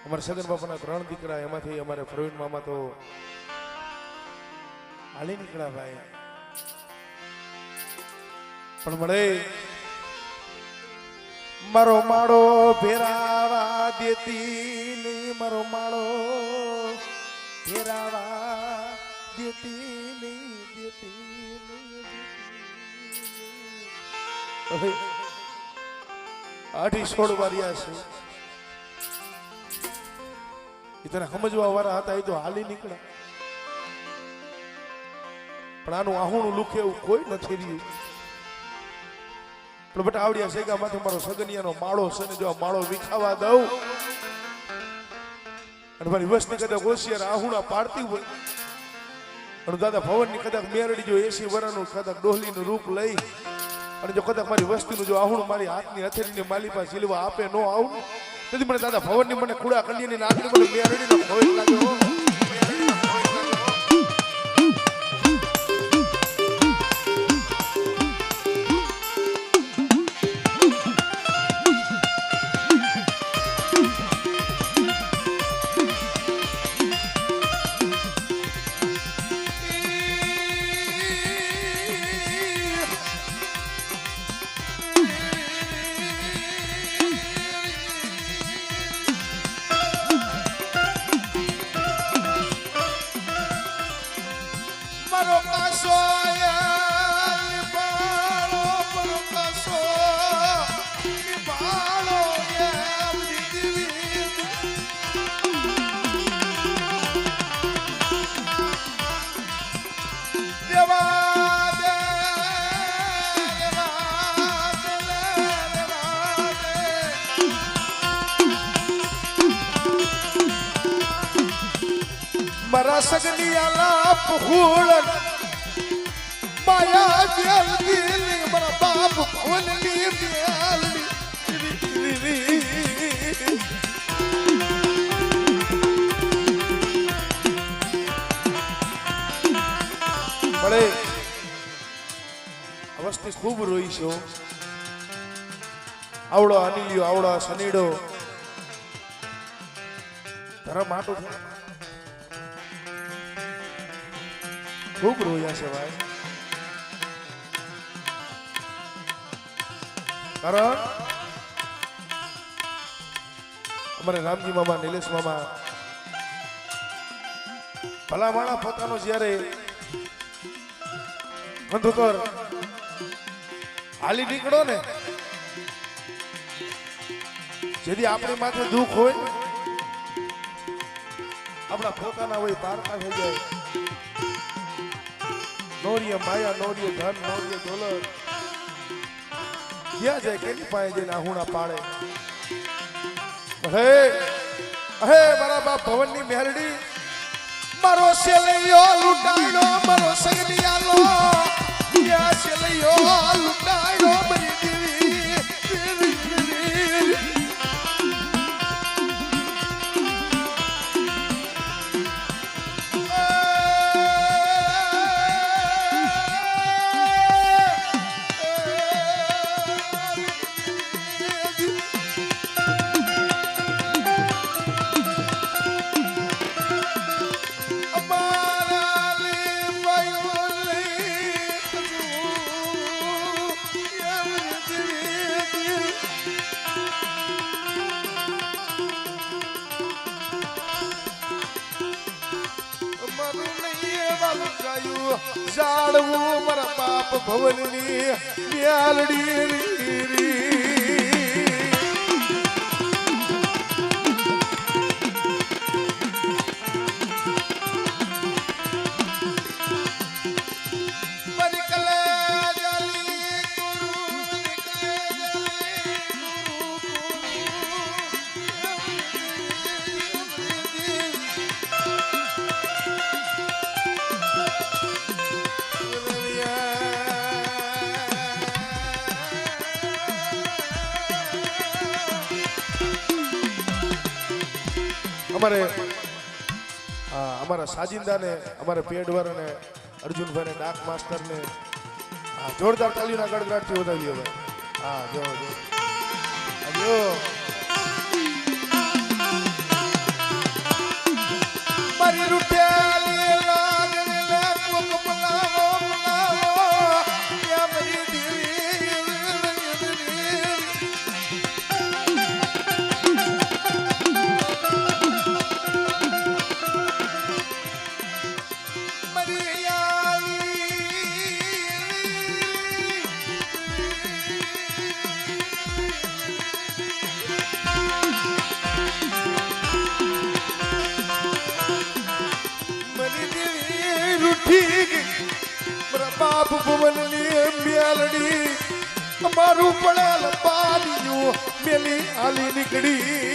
અમારા સગન બાપાના 3 દીકરા, એમાંથી અમારે પ્રવીણ મામા તો હાલી નીકળ્યા ભાઈ. પણ મળે મારો માળો ફેરાવા દેતી નહીં, મારો માળો ફેરાવા દેતી નહીં, દેતી નહીં. 16 વાર્યા છે એ તને સમજવા વાળા હતા, એ તો હાલી નીકળ્યા. પણ આનું આહુણું લુખે એવું કોઈ નથી રહ્યું. પણ બટ આવડિયા શેગા માંથી મારો સગનિયાનો માળો છે ને, જો આ માળો વિખાવા દઉં અને મારી વસ્તી કદાચ હોશિયાર આહુણા પાડતી હોય અને દાદા ભવનની કદાચ મેરડી જો 80 વર્ષનું કદાચ ડોહલીનું રૂપ લઈ અને જો કદાચ મારી વસ્તીનું જો આહુણું મારી હાથની હથેળીની માલિપા સિલવા આપે નો આવું, તેથી મને દાદા ભવનની મને કુડા કલ્યાણની નાગરી મને મેરડીનો ભોય લાગ્યો. મારા સગનિયાલા પખોળ માયા જેલ દિલી મારા બાપ ભવનની બેલડી. મળે અવસ્થી ખૂબ રોઈ છો. આવડો અનિલ્યો, આવડો સનીડો તારા માટો ખૂબ રોયા છે ભાઈ. કારણ અમારે રામજી મામા, નિલેશ મામા ભલા માણા પોતાનો જયારે અંધુકર હાલી નીકળો ને, જેથી આપણી માથે દુઃખ હોય, આપણા પોતાના હોય પારકા થઈ જાય. નોરીય માયા, નોરીય ધન, નોરીય દોલત ક્યાં જાય, કેની પાસે જઈને આહુણા પાડે. હે હે મારા બાપ ભવનની મેરડી, મારો સેલૈયો લૂંટાયો, મારો સગનિયાલો યા સેલૈયો લૂંટાયો મારી દેવી. જાડવું મારા બાપ ભવનની બ્યાલડી. અમારે અમારા સાજિંદા ને, અમારે પેડવર અને અર્જુનભાઈ ને, ડાક માસ્ટર ને જોરદાર તાલીના ગડગડાટથી વધાવીએ ભાઈ. હા જો જો બાપ ભુવનની મેલડી અમારું પડેલ પાડ્યું મેલી હાલી નીકળી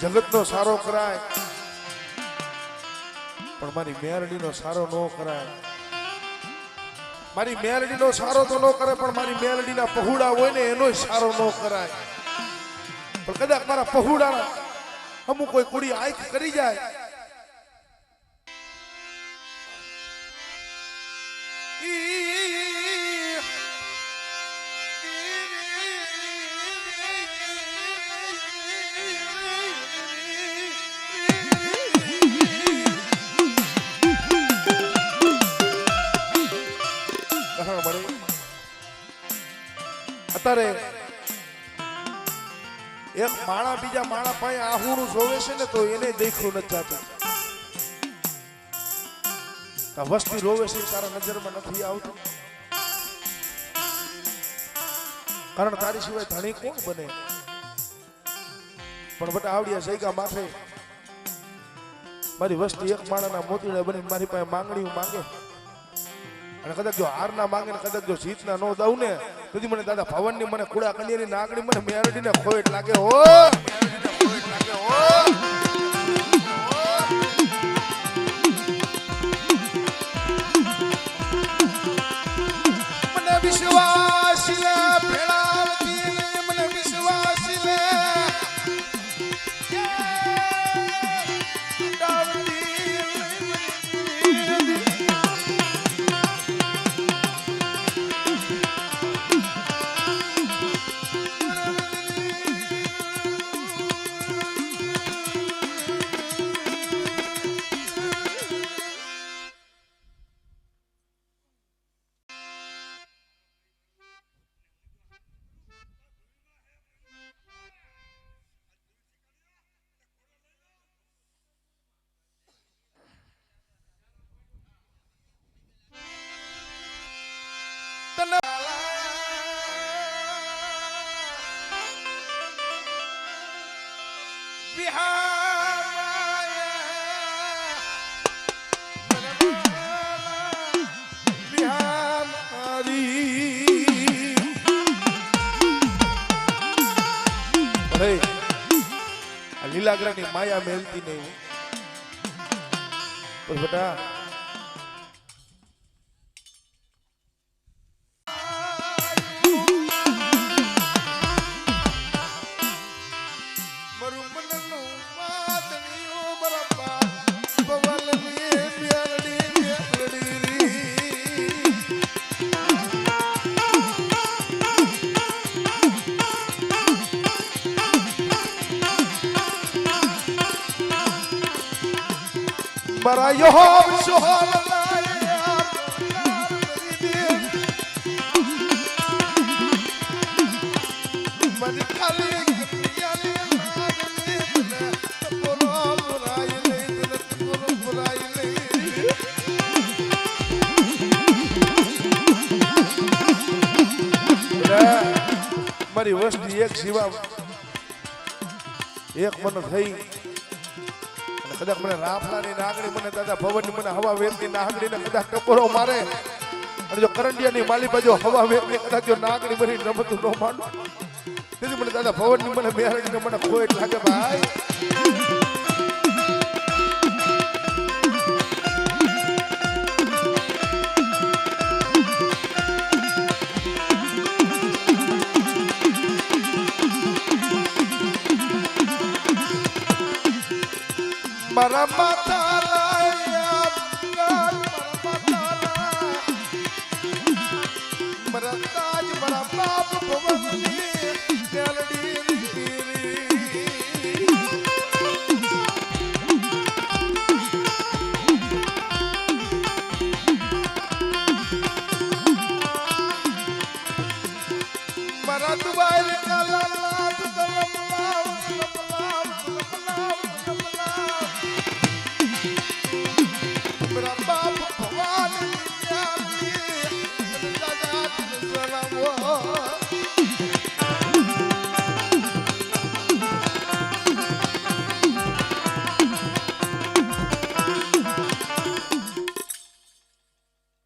જગતનો સારો કરાય પણ મારી મેરડીનો સારો ન કરાય. મારી મેરડીનો સારો તો ન કરે પણ મારી મેરડીના પહુડા હોય ને એનો સારો ન કરાય. પણ કદાચ મારા પહુડાના અમુક કોઈ કુડી આંખ કરી જાય અત્યારે એક માણા બીજા માણા પાસે આહુડું જોવે છે ને તો એને દેખવું નથી થતું. વસ્તી રોવે છે તારા નજરમાં નથી આવતું કારણ તારી સિવાય ધણી કોણ બને. પણ બટા આવડિયા જઈગા માથે મારી વસ્તી એક માણાના મોતીડા બની મારી પાસે માંગણીઓ માંગે અને કદાચ જો હાર ના માંગે ને કદાચ જો જીત ના નો દઉં ને તેથી મને દાદા ભવન ની મને કુડા કન્યાની નાગણી મને મેરડી ને ખોટ લાગે હો મને વિશ્વાસ લે ભેળાવતી મને વિશ્વાસ લે લીલાગ્રાની માયા મેલતી નહીં પણ બેટા મારા યહોવ સોહલ મને ખાલી મારી વસ્તી એક સિવા એક મન થઈ કદાચ મને રાફલાની નાગણી મને દાદા ભવનની મને હવા વેરતી નાગણી ને કદાચ ટકોરો મારે અને જો કરંડિયાની માલી બાજુ હવા વેગને કદાચ જો નાગણી મરી રમતું ન માંડો તેથી મને દાદા ભવનની મને મેરડીને મને ખોટ લાગે ભાઈ. મારા માતા